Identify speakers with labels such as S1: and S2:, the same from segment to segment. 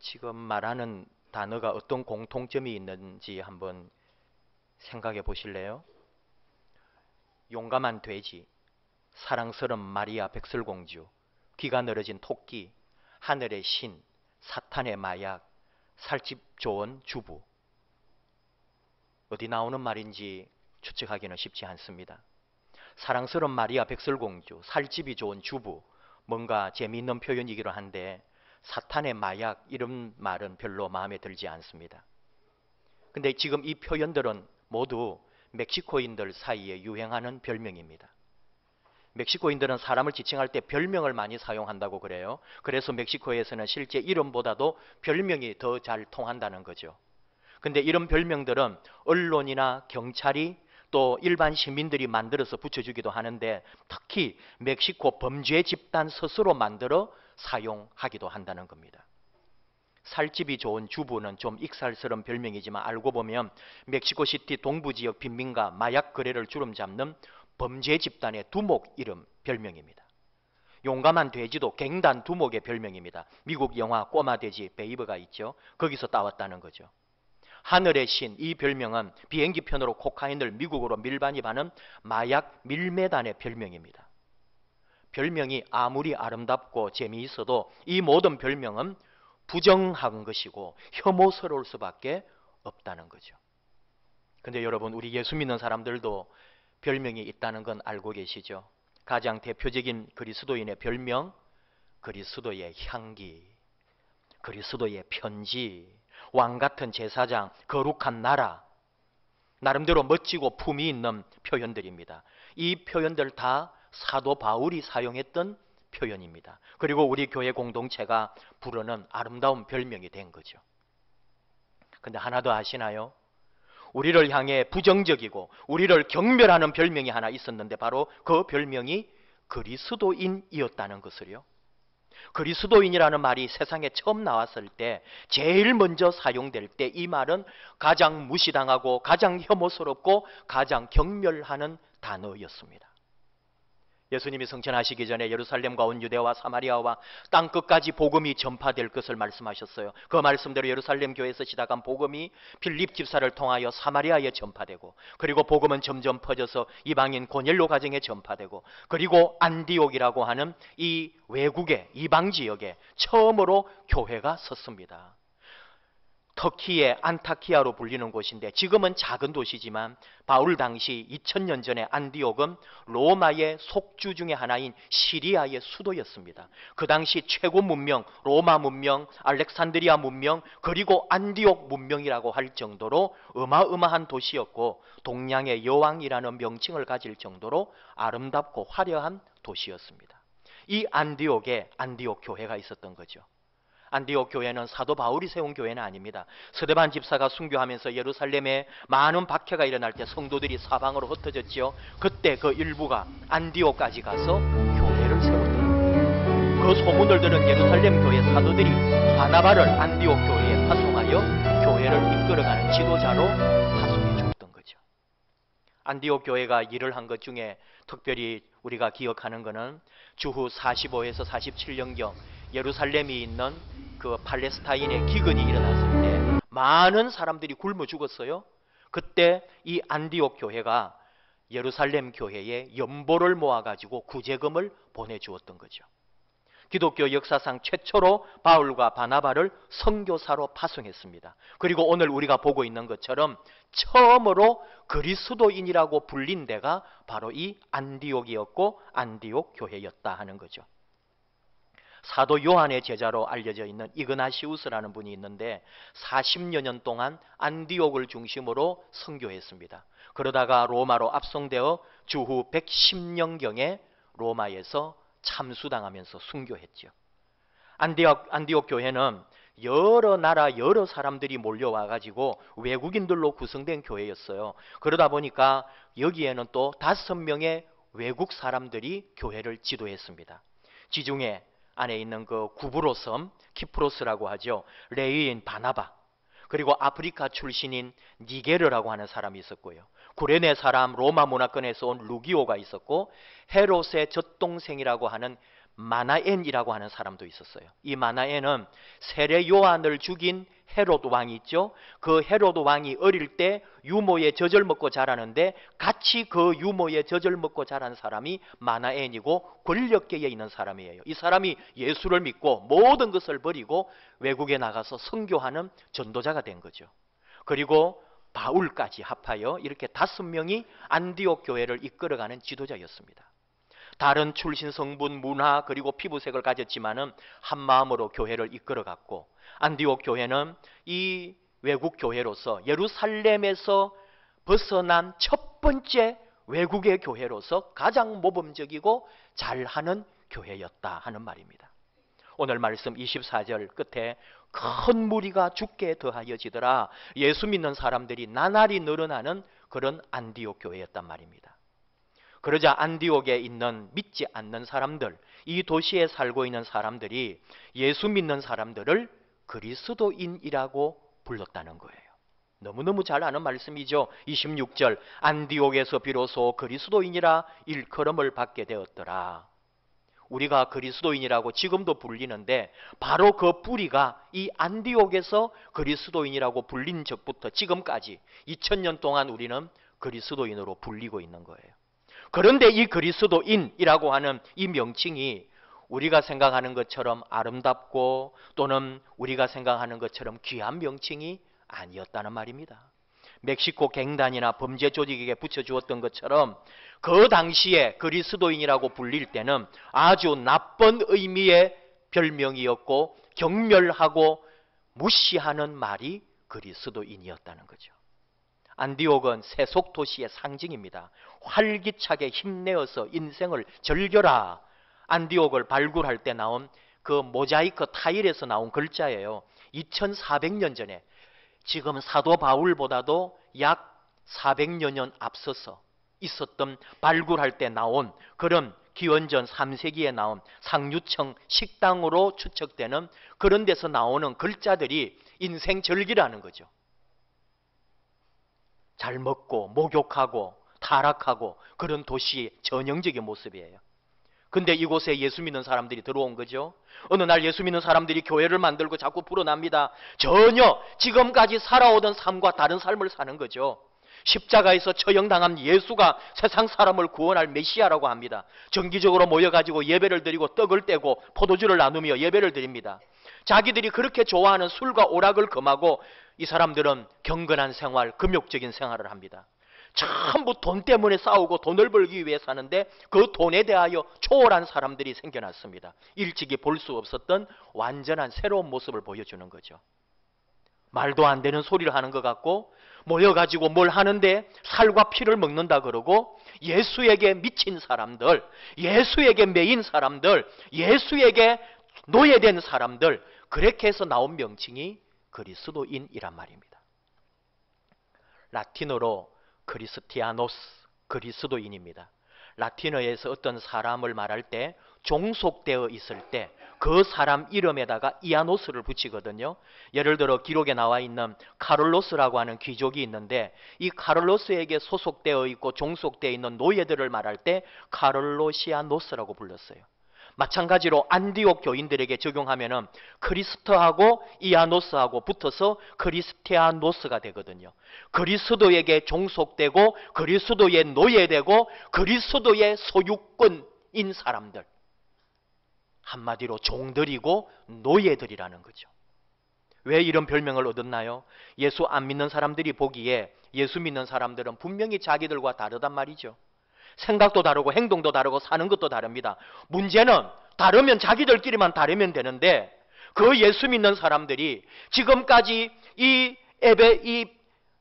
S1: 지금 말하는 단어가 어떤 공통점이 있는지 한번 생각해 보실래요? 용감한 돼지, 사랑스러운 마리아 백설공주, 귀가 늘어진 토끼, 하늘의 신, 사탄의 마약, 살집 좋은 주부. 어디 나오는 말인지 추측하기는 쉽지 않습니다. 사랑스러운 마리아 백설공주, 살집이 좋은 주부, 뭔가 재미있는 표현이기도 한데 사탄의 마약 이런 말은 별로 마음에 들지 않습니다. 근데 지금 이 표현들은 모두 멕시코인들 사이에 유행하는 별명입니다. 멕시코인들은 사람을 지칭할 때 별명을 많이 사용한다고 그래요. 그래서 멕시코에서는 실제 이름보다도 별명이 더 잘 통한다는 거죠. 근데 이런 별명들은 언론이나 경찰이 또 일반 시민들이 만들어서 붙여주기도 하는데 특히 멕시코 범죄 집단 스스로 만들어 사용하기도 한다는 겁니다. 살집이 좋은 주부는 좀 익살스러운 별명이지만 알고 보면 멕시코시티 동부지역 빈민가 마약 거래를 주름잡는 범죄 집단의 두목 이름 별명입니다. 용감한 돼지도 갱단 두목의 별명입니다. 미국 영화 꼬마 돼지 베이버가 있죠. 거기서 따왔다는 거죠. 하늘의 신, 이 별명은 비행기 편으로 코카인을 미국으로 밀반입하는 마약 밀매단의 별명입니다. 별명이 아무리 아름답고 재미있어도 이 모든 별명은 부정한 것이고 혐오스러울 수밖에 없다는 거죠. 근데 여러분, 우리 예수 믿는 사람들도 별명이 있다는 건 알고 계시죠? 가장 대표적인 그리스도인의 별명, 그리스도의 향기, 그리스도의 편지, 왕같은 제사장, 거룩한 나라, 나름대로 멋지고 품위 있는 표현들입니다. 이 표현들 다 사도 바울이 사용했던 표현입니다. 그리고 우리 교회 공동체가 부르는 아름다운 별명이 된 거죠. 근데 하나 더 아시나요? 우리를 향해 부정적이고 우리를 경멸하는 별명이 하나 있었는데 바로 그 별명이 그리스도인이었다는 것을요. 그리스도인이라는 말이 세상에 처음 나왔을 때 제일 먼저 사용될 때 이 말은 가장 무시당하고 가장 혐오스럽고 가장 경멸하는 단어였습니다. 예수님이 승천하시기 전에 예루살렘과 온 유대와 사마리아와 땅끝까지 복음이 전파될 것을 말씀하셨어요. 그 말씀대로 예루살렘 교회에서 시작한 복음이 빌립 집사를 통하여 사마리아에 전파되고, 그리고 복음은 점점 퍼져서 이방인 고넬료 가정에 전파되고, 그리고 안디옥이라고 하는 이 외국의 이방 지역에 처음으로 교회가 섰습니다. 터키의 안타키아로 불리는 곳인데 지금은 작은 도시지만 바울 당시 2000년 전에 안디옥은 로마의 속주 중에 하나인 시리아의 수도였습니다. 그 당시 최고 문명, 로마 문명, 알렉산드리아 문명, 그리고 안디옥 문명이라고 할 정도로 어마어마한 도시였고 동양의 여왕이라는 명칭을 가질 정도로 아름답고 화려한 도시였습니다. 이 안디옥에 안디옥 교회가 있었던 거죠. 안디옥 교회는 사도 바울이 세운 교회는 아닙니다. 스데반 집사가 순교하면서 예루살렘에 많은 박해가 일어날 때 성도들이 사방으로 흩어졌지요. 그때 그 일부가 안디옥까지 가서 교회를 세웠던 겁니다. 그 소문을 들은 예루살렘 교회 사도들이 바나바를 안디옥 교회에 파송하여 교회를 이끌어가는 지도자로 파송해 줬던 거죠. 안디옥 교회가 일을 한 것 중에 특별히 우리가 기억하는 것은 주후 45에서 47년경 예루살렘이 있는 그 팔레스타인의 기근이 일어났을 때 많은 사람들이 굶어 죽었어요. 그때 이 안디옥 교회가 예루살렘 교회에 연보를 모아가지고 구제금을 보내주었던 거죠. 기독교 역사상 최초로 바울과 바나바를 선교사로 파송했습니다. 그리고 오늘 우리가 보고 있는 것처럼 처음으로 그리스도인이라고 불린 데가 바로 이 안디옥이었고 안디옥 교회였다 하는 거죠. 사도 요한의 제자로 알려져 있는 이그나시우스라는 분이 있는데 40여 년 동안 안디옥을 중심으로 선교했습니다. 그러다가 로마로 압송되어 주후 110년경에 로마에서 참수당하면서 순교했죠. 안디옥 교회는 여러 나라 여러 사람들이 몰려와가지고 외국인들로 구성된 교회였어요. 그러다 보니까 여기에는 또 5명의 외국 사람들이 교회를 지도했습니다. 지중해 안에 있는 그 구브로 섬, 키프로스라고 하죠. 레위인 바나바, 그리고 아프리카 출신인 니게르라고 하는 사람이 있었고요. 구레네 사람 로마 문화권에서 온 루기오가 있었고 헤롯의 젖동생이라고 하는 마나엔이라고 하는 사람도 있었어요. 이 마나엔은 세례 요한을 죽인 헤롯 왕이 있죠. 그 헤롯 왕이 어릴 때 유모의 젖을 먹고 자라는데 같이 그 유모의 젖을 먹고 자란 사람이 마나엔이고 권력계에 있는 사람이에요. 이 사람이 예수를 믿고 모든 것을 버리고 외국에 나가서 선교하는 전도자가 된 거죠. 그리고 바울까지 합하여 이렇게 5명이 안디옥 교회를 이끌어가는 지도자였습니다. 다른 출신 성분, 문화 그리고 피부색을 가졌지만은 한 마음으로 교회를 이끌어갔고, 안디옥 교회는 이 외국 교회로서 예루살렘에서 벗어난 첫 번째 외국의 교회로서 가장 모범적이고 잘하는 교회였다 하는 말입니다. 오늘 말씀 24절 끝에 큰 무리가 죽게 더하여지더라. 예수 믿는 사람들이 나날이 늘어나는 그런 안디옥 교회였단 말입니다. 그러자 안디옥에 있는 믿지 않는 사람들, 이 도시에 살고 있는 사람들이 예수 믿는 사람들을 그리스도인이라고 불렀다는 거예요. 너무너무 잘 아는 말씀이죠. 26절, 안디옥에서 비로소 그리스도인이라 일컬음을 받게 되었더라. 우리가 그리스도인이라고 지금도 불리는데 바로 그 뿌리가 이 안디옥에서 그리스도인이라고 불린 적부터 지금까지 2000년 동안 우리는 그리스도인으로 불리고 있는 거예요. 그런데 이 그리스도인이라고 하는 이 명칭이 우리가 생각하는 것처럼 아름답고 또는 우리가 생각하는 것처럼 귀한 명칭이 아니었다는 말입니다. 멕시코 갱단이나 범죄 조직에게 붙여주었던 것처럼 그 당시에 그리스도인이라고 불릴 때는 아주 나쁜 의미의 별명이었고 경멸하고 무시하는 말이 그리스도인이었다는 거죠. 안디옥은 세속 도시의 상징입니다. 활기차게 힘내어서 인생을 즐겨라. 안디옥을 발굴할 때 나온 그 모자이크 타일에서 나온 글자예요. 2400년 전에, 지금 사도 바울보다도 약 400여 년 앞서서 있었던, 발굴할 때 나온 그런 기원전 3세기에 나온 상류청 식당으로 추측되는 그런 데서 나오는 글자들이 인생 절기라는 거죠. 잘 먹고 목욕하고 타락하고 그런 도시의 전형적인 모습이에요. 근데 이곳에 예수 믿는 사람들이 들어온 거죠. 어느 날 예수 믿는 사람들이 교회를 만들고 자꾸 불어납니다. 전혀 지금까지 살아오던 삶과 다른 삶을 사는 거죠. 십자가에서 처형당한 예수가 세상 사람을 구원할 메시아라고 합니다. 정기적으로 모여가지고 예배를 드리고 떡을 떼고 포도주를 나누며 예배를 드립니다. 자기들이 그렇게 좋아하는 술과 오락을 금하고 이 사람들은 경건한 생활, 금욕적인 생활을 합니다. 전부 돈 때문에 싸우고 돈을 벌기 위해 사는데 그 돈에 대하여 초월한 사람들이 생겨났습니다. 일찍이 볼 수 없었던 완전한 새로운 모습을 보여주는 거죠. 말도 안 되는 소리를 하는 것 같고 모여가지고 뭘 하는데 살과 피를 먹는다 그러고 예수에게 미친 사람들, 예수에게 매인 사람들, 예수에게 노예된 사람들, 그렇게 해서 나온 명칭이 그리스도인이란 말입니다. 라틴어로 크리스티아노스, 그리스도인입니다. 라틴어에서 어떤 사람을 말할 때 종속되어 있을 때 그 사람 이름에다가 이아노스를 붙이거든요. 예를 들어 기록에 나와 있는 카를로스라고 하는 귀족이 있는데 이 카를로스에게 소속되어 있고 종속되어 있는 노예들을 말할 때 카를로시아노스라고 불렀어요. 마찬가지로 안디옥 교인들에게 적용하면은 크리스터하고 이아노스하고 붙어서 크리스티아노스가 되거든요. 그리스도에게 종속되고 그리스도의 노예되고 그리스도의 소유권인 사람들, 한마디로 종들이고 노예들이라는 거죠. 왜 이런 별명을 얻었나요? 예수 안 믿는 사람들이 보기에 예수 믿는 사람들은 분명히 자기들과 다르단 말이죠. 생각도 다르고 행동도 다르고 사는 것도 다릅니다. 문제는 다르면 자기들끼리만 다르면 되는데 그 예수 믿는 사람들이 지금까지 이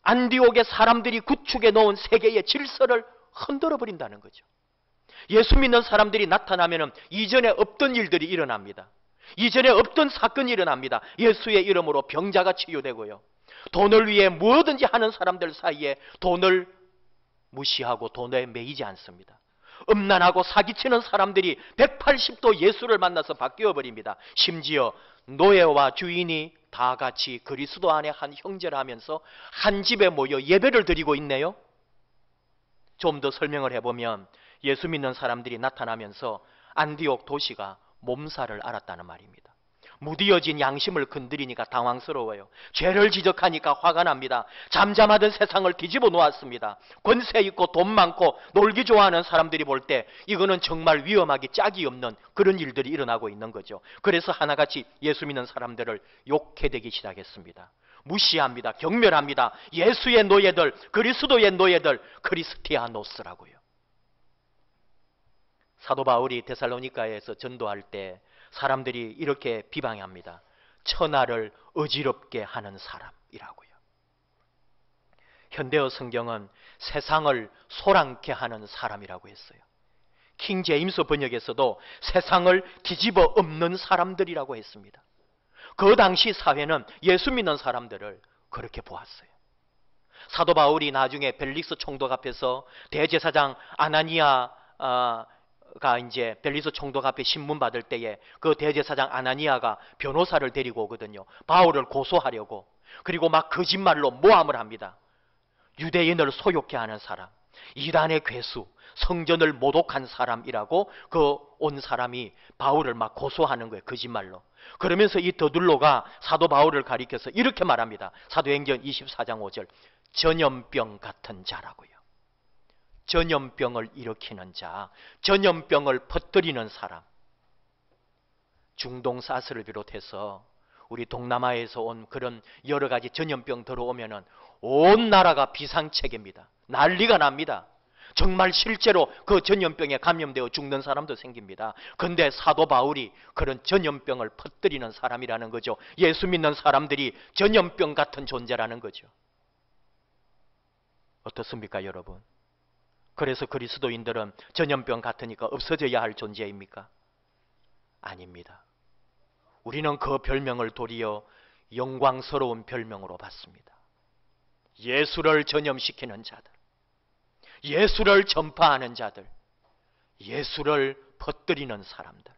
S1: 안디옥의 사람들이 구축해 놓은 세계의 질서를 흔들어 버린다는 거죠. 예수 믿는 사람들이 나타나면 이전에 없던 일들이 일어납니다. 이전에 없던 사건이 일어납니다. 예수의 이름으로 병자가 치유되고요. 돈을 위해 무엇든지 하는 사람들 사이에 돈을 무시하고 돈에 매이지 않습니다. 음란하고 사기치는 사람들이 180도 예수를 만나서 바뀌어 버립니다. 심지어 노예와 주인이 다 같이 그리스도 안에 한 형제를 하면서 한 집에 모여 예배를 드리고 있네요. 좀 더 설명을 해보면 예수 믿는 사람들이 나타나면서 안디옥 도시가 몸살을 앓았다는 말입니다. 무디어진 양심을 건드리니까 당황스러워요. 죄를 지적하니까 화가 납니다. 잠잠하던 세상을 뒤집어 놓았습니다. 권세 있고 돈 많고 놀기 좋아하는 사람들이 볼 때 이거는 정말 위험하기 짝이 없는 그런 일들이 일어나고 있는 거죠. 그래서 하나같이 예수 믿는 사람들을 욕해대기 시작했습니다. 무시합니다. 경멸합니다. 예수의 노예들, 그리스도의 노예들, 크리스티아노스라고요. 사도 바울이 데살로니가에서 전도할 때 사람들이 이렇게 비방합니다. 천하를 어지럽게 하는 사람이라고요. 현대어 성경은 세상을 소란케 하는 사람이라고 했어요. 킹 제임스 번역에서도 세상을 뒤집어 엎는 사람들이라고 했습니다. 그 당시 사회는 예수 믿는 사람들을 그렇게 보았어요. 사도 바울이 나중에 벨릭스 총독 앞에서 대제사장 아나니아가 이제 벨리스 총독 앞에 신문 받을 때에 그 대제사장 아나니아가 변호사를 데리고 오거든요. 바울을 고소하려고. 그리고 막 거짓말로 모함을 합니다. 유대인을 소욕케 하는 사람, 이단의 괴수, 성전을 모독한 사람이라고 그 온 사람이 바울을 막 고소하는 거예요. 거짓말로. 그러면서 이 더둘로가 사도 바울을 가리켜서 이렇게 말합니다. 사도행전 24장 5절. 전염병 같은 자라고요. 전염병을 일으키는 자, 전염병을 퍼뜨리는 사람. 중동 사스를 비롯해서 우리 동남아에서 온 그런 여러 가지 전염병 들어오면은 온 나라가 비상체계입니다. 난리가 납니다. 정말 실제로 그 전염병에 감염되어 죽는 사람도 생깁니다. 그런데 사도 바울이 그런 전염병을 퍼뜨리는 사람이라는 거죠. 예수 믿는 사람들이 전염병 같은 존재라는 거죠. 어떻습니까, 여러분? 그래서 그리스도인들은 전염병 같으니까 없어져야 할 존재입니까? 아닙니다. 우리는 그 별명을 도리어 영광스러운 별명으로 받습니다. 예수를 전염시키는 자들, 예수를 전파하는 자들, 예수를 퍼뜨리는 사람들.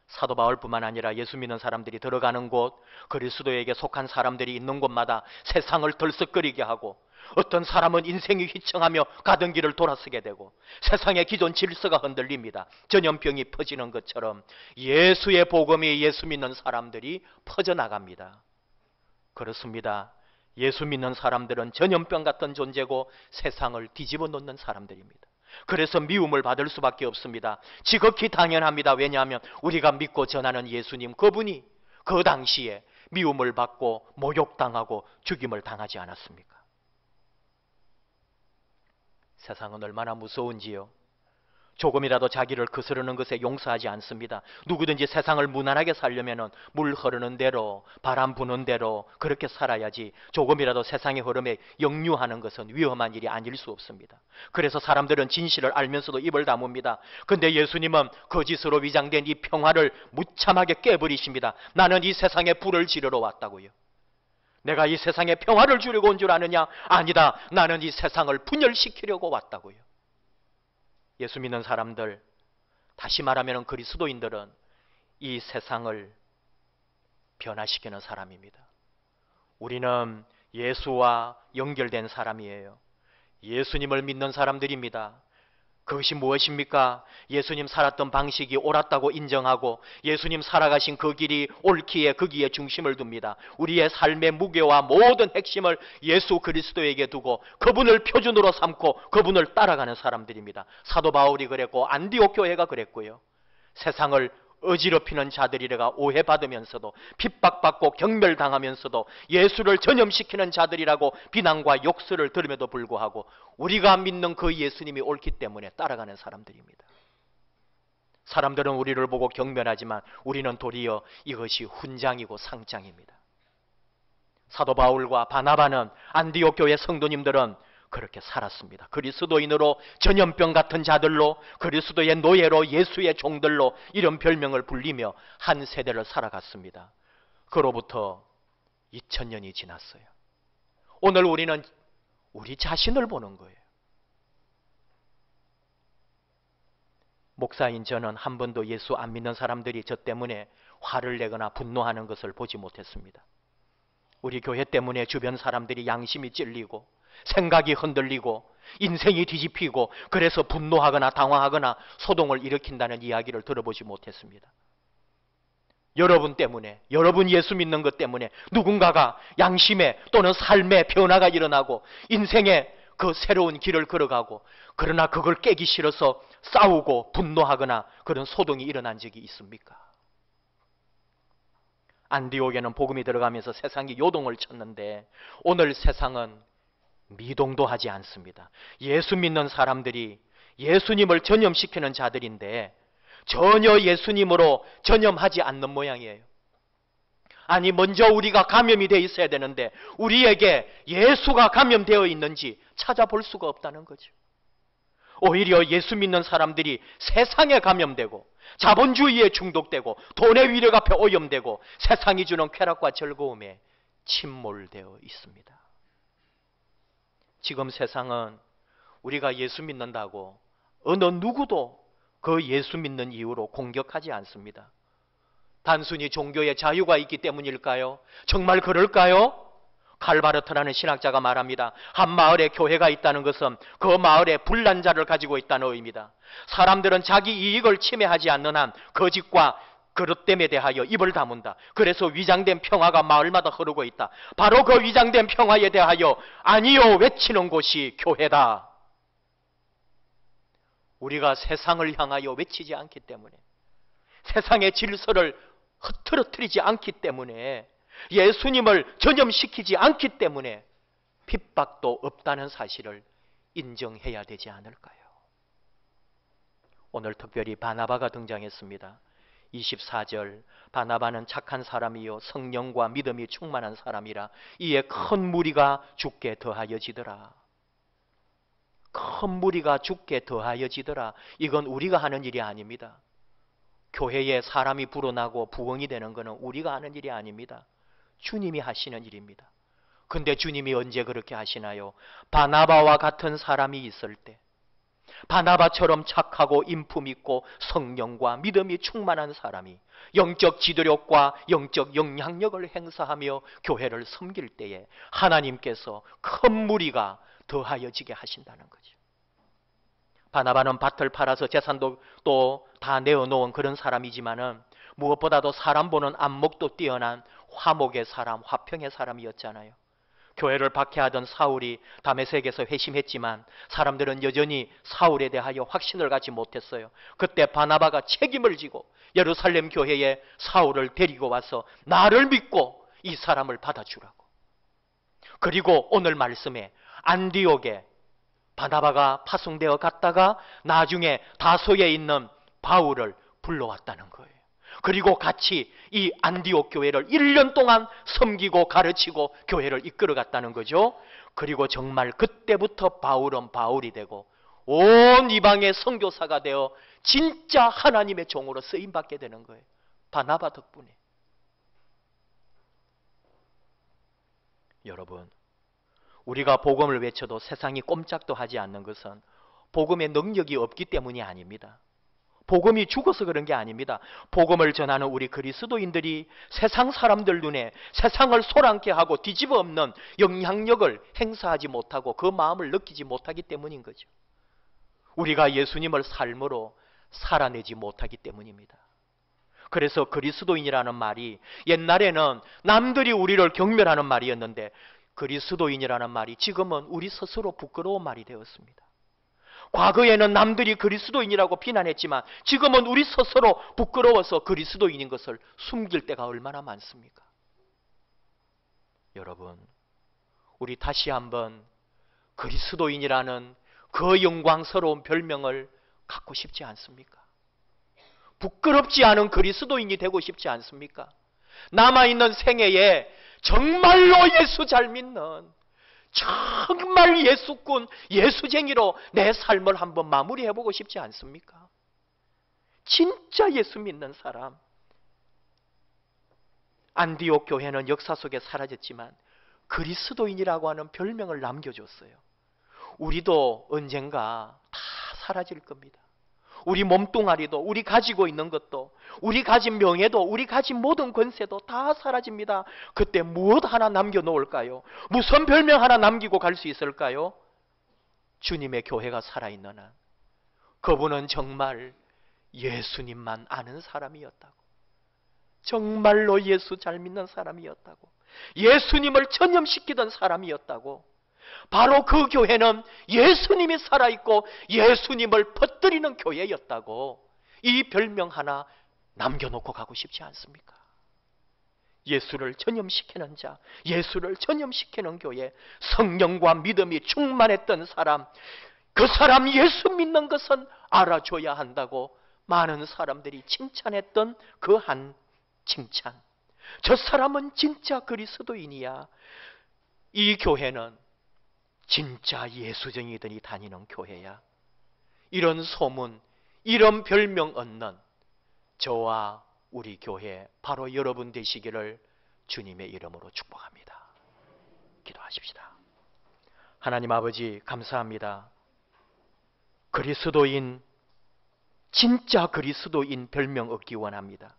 S1: 사도 바울뿐만 아니라 예수 믿는 사람들이 들어가는 곳, 그리스도에게 속한 사람들이 있는 곳마다 세상을 들썩거리게 하고, 어떤 사람은 인생이 휘청하며 가던 길을 돌아서게 되고, 세상의 기존 질서가 흔들립니다. 전염병이 퍼지는 것처럼 예수의 복음이 예수 믿는 사람들이 퍼져나갑니다. 그렇습니다. 예수 믿는 사람들은 전염병 같은 존재고 세상을 뒤집어 놓는 사람들입니다. 그래서 미움을 받을 수밖에 없습니다. 지극히 당연합니다. 왜냐하면 우리가 믿고 전하는 예수님, 그분이 그 당시에 미움을 받고 모욕당하고 죽임을 당하지 않았습니까? 세상은 얼마나 무서운지요. 조금이라도 자기를 거스르는 것에 용서하지 않습니다. 누구든지 세상을 무난하게 살려면 물 흐르는 대로, 바람 부는 대로 그렇게 살아야지, 조금이라도 세상의 흐름에 역류하는 것은 위험한 일이 아닐 수 없습니다. 그래서 사람들은 진실을 알면서도 입을 다뭅니다. 그런데 예수님은 거짓으로 위장된 이 평화를 무참하게 깨버리십니다. 나는 이 세상에 불을 지르러 왔다고요. 내가 이 세상에 평화를 주려고 온 줄 아느냐? 아니다. 나는 이 세상을 분열시키려고 왔다고요. 예수 믿는 사람들, 다시 말하면 그리스도인들은 이 세상을 변화시키는 사람입니다. 우리는 예수와 연결된 사람이에요. 예수님을 믿는 사람들입니다. 그것이 무엇입니까? 예수님 살았던 방식이 옳았다고 인정하고 예수님 살아가신 그 길이 옳기에 거기에 중심을 둡니다. 우리의 삶의 무게와 모든 핵심을 예수 그리스도에게 두고 그분을 표준으로 삼고 그분을 따라가는 사람들입니다. 사도 바울이 그랬고 안디옥 교회가 그랬고요. 세상을 어지럽히는 자들이라가 오해받으면서도 핍박받고 경멸당하면서도 예수를 전염시키는 자들이라고 비난과 욕설을 들음에도 불구하고 우리가 믿는 그 예수님이 옳기 때문에 따라가는 사람들입니다. 사람들은 우리를 보고 경멸하지만 우리는 도리어 이것이 훈장이고 상장입니다. 사도 바울과 바나바는, 안디옥 교회 성도님들은 그렇게 살았습니다. 그리스도인으로, 전염병 같은 자들로, 그리스도의 노예로, 예수의 종들로 이런 별명을 불리며 한 세대를 살아갔습니다. 그로부터 2000년이 지났어요. 오늘 우리는 우리 자신을 보는 거예요. 목사인 저는 한 번도 예수 안 믿는 사람들이 저 때문에 화를 내거나 분노하는 것을 보지 못했습니다. 우리 교회 때문에 주변 사람들이 양심이 찔리고 생각이 흔들리고 인생이 뒤집히고 그래서 분노하거나 당황하거나 소동을 일으킨다는 이야기를 들어보지 못했습니다. 여러분 때문에, 여러분 예수 믿는 것 때문에 누군가가 양심에 또는 삶의 변화가 일어나고 인생의 그 새로운 길을 걸어가고, 그러나 그걸 깨기 싫어서 싸우고 분노하거나 그런 소동이 일어난 적이 있습니까? 안디옥에는 복음이 들어가면서 세상이 요동을 쳤는데 오늘 세상은 미동도 하지 않습니다. 예수 믿는 사람들이 예수님을 전염시키는 자들인데 전혀 예수님으로 전염하지 않는 모양이에요. 아니, 먼저 우리가 감염이 되어 있어야 되는데 우리에게 예수가 감염되어 있는지 찾아볼 수가 없다는 거죠. 오히려 예수 믿는 사람들이 세상에 감염되고 자본주의에 중독되고 돈의 위력 앞에 오염되고 세상이 주는 쾌락과 즐거움에 침몰되어 있습니다. 지금 세상은 우리가 예수 믿는다고 어느 누구도 그 예수 믿는 이유로 공격하지 않습니다. 단순히 종교의 자유가 있기 때문일까요? 정말 그럴까요? 칼바르트라는 신학자가 말합니다. 한 마을에 교회가 있다는 것은 그 마을에 불난자를 가지고 있다는 의미다. 사람들은 자기 이익을 침해하지 않는 한 거짓과 그릇됨에 대하여 입을 다문다. 그래서 위장된 평화가 마을마다 흐르고 있다. 바로 그 위장된 평화에 대하여 아니요 외치는 곳이 교회다. 우리가 세상을 향하여 외치지 않기 때문에, 세상의 질서를 흐트러뜨리지 않기 때문에, 예수님을 전염시키지 않기 때문에 핍박도 없다는 사실을 인정해야 되지 않을까요? 오늘 특별히 바나바가 등장했습니다. 24절, 바나바는 착한 사람이요 성령과 믿음이 충만한 사람이라 이에 큰 무리가 죽게 더하여지더라. 큰 무리가 죽게 더하여지더라. 이건 우리가 하는 일이 아닙니다. 교회에 사람이 불어나고 부흥이 되는 것은 우리가 하는 일이 아닙니다. 주님이 하시는 일입니다. 근데 주님이 언제 그렇게 하시나요? 바나바와 같은 사람이 있을 때, 바나바처럼 착하고 인품 있고 성령과 믿음이 충만한 사람이 영적 지도력과 영적 영향력을 행사하며 교회를 섬길 때에 하나님께서 큰 무리가 더하여지게 하신다는 거죠. 바나바는 밭을 팔아서 재산도 또 다 내어놓은 그런 사람이지만은 무엇보다도 사람 보는 안목도 뛰어난 화목의 사람, 화평의 사람이었잖아요. 교회를 박해하던 사울이 다메섹에서 회심했지만 사람들은 여전히 사울에 대하여 확신을 갖지 못했어요. 그때 바나바가 책임을 지고 예루살렘 교회에 사울을 데리고 와서 나를 믿고 이 사람을 받아주라고. 그리고 오늘 말씀에 안디옥에 바나바가 파송되어 갔다가 나중에 다소에 있는 바울을 불러왔다는 거예요. 그리고 같이 이 안디옥 교회를 1년 동안 섬기고 가르치고 교회를 이끌어갔다는 거죠. 그리고 정말 그때부터 바울은 바울이 되고 온 이방의 선교사가 되어 진짜 하나님의 종으로 쓰임받게 되는 거예요. 바나바 덕분에. 여러분, 우리가 복음을 외쳐도 세상이 꼼짝도 하지 않는 것은 복음의 능력이 없기 때문이 아닙니다. 복음이 죽어서 그런 게 아닙니다. 복음을 전하는 우리 그리스도인들이 세상 사람들 눈에 세상을 소란케 하고 뒤집어 엎는 영향력을 행사하지 못하고 그 마음을 느끼지 못하기 때문인 거죠. 우리가 예수님을 삶으로 살아내지 못하기 때문입니다. 그래서 그리스도인이라는 말이 옛날에는 남들이 우리를 경멸하는 말이었는데 그리스도인이라는 말이 지금은 우리 스스로 부끄러운 말이 되었습니다. 과거에는 남들이 그리스도인이라고 비난했지만 지금은 우리 스스로 부끄러워서 그리스도인인 것을 숨길 때가 얼마나 많습니까? 여러분, 우리 다시 한번 그리스도인이라는 그 영광스러운 별명을 갖고 싶지 않습니까? 부끄럽지 않은 그리스도인이 되고 싶지 않습니까? 남아있는 생애에 정말로 예수 잘 믿는, 정말 예수꾼, 예수쟁이로 내 삶을 한번 마무리해보고 싶지 않습니까? 진짜 예수 믿는 사람. 안디옥 교회는 역사 속에 사라졌지만 그리스도인이라고 하는 별명을 남겨줬어요. 우리도 언젠가 다 사라질 겁니다. 우리 몸뚱아리도, 우리 가지고 있는 것도, 우리 가진 명예도, 우리 가진 모든 권세도 다 사라집니다. 그때 무엇 하나 남겨놓을까요? 무슨 별명 하나 남기고 갈 수 있을까요? 주님의 교회가 살아있는 한 그분은 정말 예수님만 아는 사람이었다고, 정말로 예수 잘 믿는 사람이었다고, 예수님을 전염시키던 사람이었다고, 바로 그 교회는 예수님이 살아있고 예수님을 퍼뜨리는 교회였다고, 이 별명 하나 남겨놓고 가고 싶지 않습니까? 예수를 전염시키는 자, 예수를 전염시키는 교회, 성령과 믿음이 충만했던 사람, 그 사람 예수 믿는 것은 알아줘야 한다고 많은 사람들이 칭찬했던 그 한 칭찬, 저 사람은 진짜 그리스도인이야, 이 교회는 진짜 예수쟁이들이 다니는 교회야, 이런 소문, 이런 별명 얻는 저와 우리 교회 바로 여러분 되시기를 주님의 이름으로 축복합니다. 기도하십시다. 하나님 아버지, 감사합니다. 그리스도인, 진짜 그리스도인 별명 얻기 원합니다.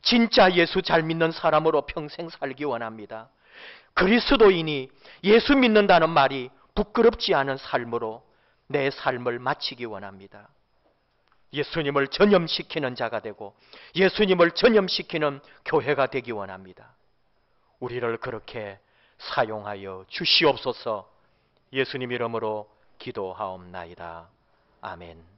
S1: 진짜 예수 잘 믿는 사람으로 평생 살기 원합니다. 그리스도인이 예수 믿는다는 말이 부끄럽지 않은 삶으로 내 삶을 마치기 원합니다. 예수님을 전염시키는 자가 되고 예수님을 전염시키는 교회가 되기 원합니다. 우리를 그렇게 사용하여 주시옵소서. 예수님 이름으로 기도하옵나이다. 아멘.